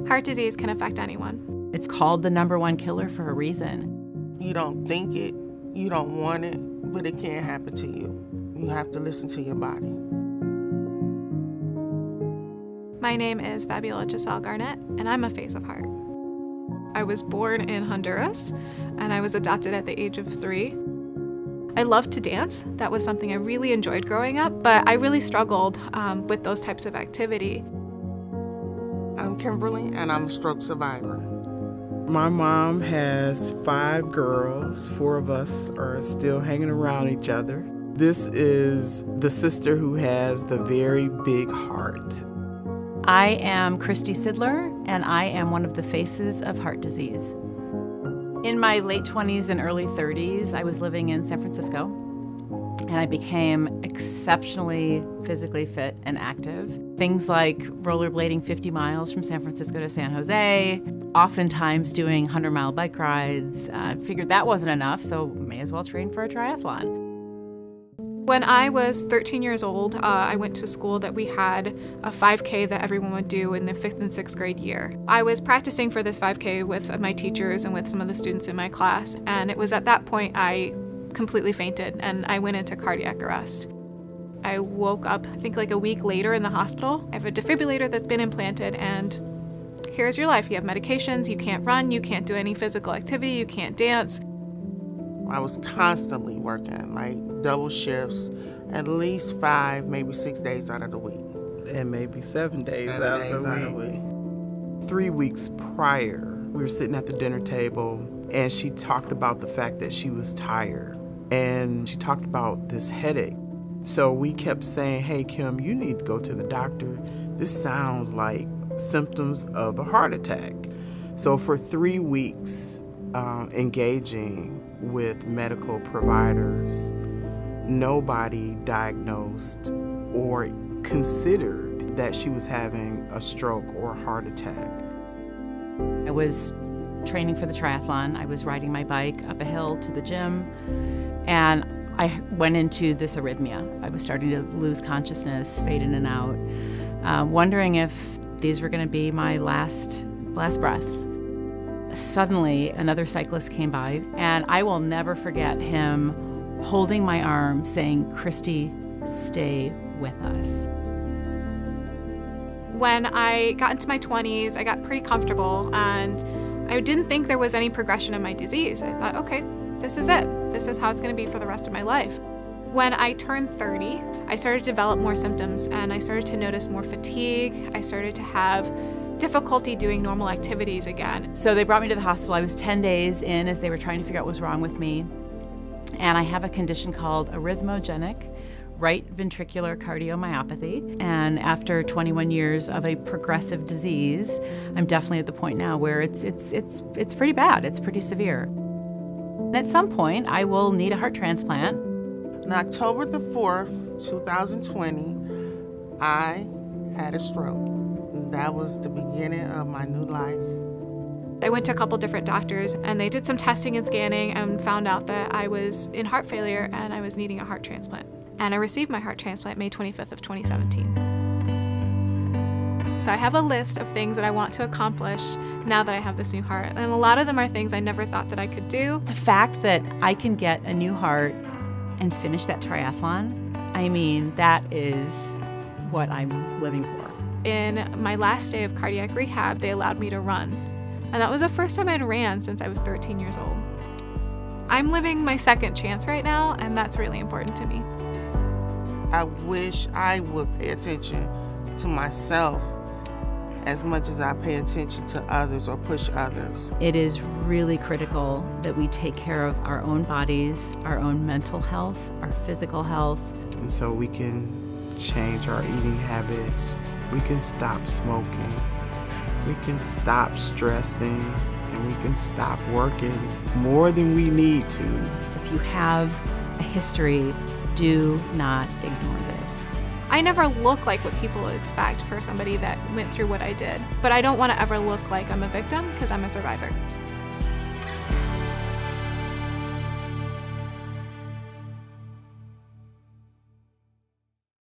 Heart disease can affect anyone. It's called the #1 killer for a reason. You don't think it, you don't want it, but it can happen to you. You have to listen to your body. My name is Fabiola Giselle Garnett, and I'm a face of heart. I was born in Honduras, and I was adopted at the age of 3. I loved to dance. That was something I really enjoyed growing up, but I really struggled with those types of activity. I'm Kimberly, and I'm a stroke survivor. My mom has 5 girls. 4 of us are still hanging around each other. This is the sister who has the very big heart. I am Christy Sidler, and I am one of the faces of heart disease. In my late 20s and early 30s, I was living in San Francisco, and I became exceptionally physically fit and active. Things like rollerblading 50 miles from San Francisco to San Jose, oftentimes doing 100-mile bike rides. Figured that wasn't enough, so may as well train for a triathlon. When I was 13 years old, I went to a school that we had a 5K that everyone would do in the 5th and 6th grade year. I was practicing for this 5K with my teachers and with some of the students in my class, and it was at that point I completely fainted and I went into cardiac arrest. I woke up, I think like a week later in the hospital. I have a defibrillator that's been implanted, and here's your life. You have medications, you can't run, you can't do any physical activity, you can't dance. I was constantly working, like double shifts, at least 5, maybe 6 days out of the week. And maybe 7 days out of the week. 3 weeks prior, we were sitting at the dinner table, and she talked about the fact that she was tired. And she talked about this headache. So we kept saying, hey, Kim, you need to go to the doctor. This sounds like symptoms of a heart attack. So for 3 weeks, engaging with medical providers, nobody diagnosed or considered that she was having a stroke or a heart attack. I was training for the triathlon. I was riding my bike up a hill to the gym, and I went into this arrhythmia. I was starting to lose consciousness, fade in and out, wondering if these were going to be my last breaths. Suddenly, another cyclist came by, and I will never forget him holding my arm, saying, "Christy, stay with us." When I got into my 20s, I got pretty comfortable, and I didn't think there was any progression in my disease. I thought, okay, this is it. This is how it's going to be for the rest of my life. When I turned 30, I started to develop more symptoms, and I started to notice more fatigue. I started to have difficulty doing normal activities again. So they brought me to the hospital. I was 10 days in as they were trying to figure out what was wrong with me. And I have a condition called arrhythmogenic right ventricular cardiomyopathy. And after 21 years of a progressive disease, I'm definitely at the point now where it's pretty bad. It's pretty severe. And at some point, I will need a heart transplant. On October the 4th, 2020, I had a stroke. That was the beginning of my new life. I went to a couple different doctors, and they did some testing and scanning and found out that I was in heart failure and I was needing a heart transplant. And I received my heart transplant May 25th of 2017. So I have a list of things that I want to accomplish now that I have this new heart. And a lot of them are things I never thought that I could do. The fact that I can get a new heart and finish that triathlon, I mean, that is what I'm living for. In my last day of cardiac rehab, they allowed me to run. And that was the first time I'd ran since I was 13 years old. I'm living my second chance right now, and that's really important to me. I wish I would pay attention to myself as much as I pay attention to others or push others. It is really critical that we take care of our own bodies, our own mental health, our physical health. And so we can change our eating habits. We can stop smoking. We can stop stressing, and we can stop working more than we need to. If you have a history, do not ignore this. I never look like what people would expect for somebody that went through what I did, but I don't want to ever look like I'm a victim because I'm a survivor.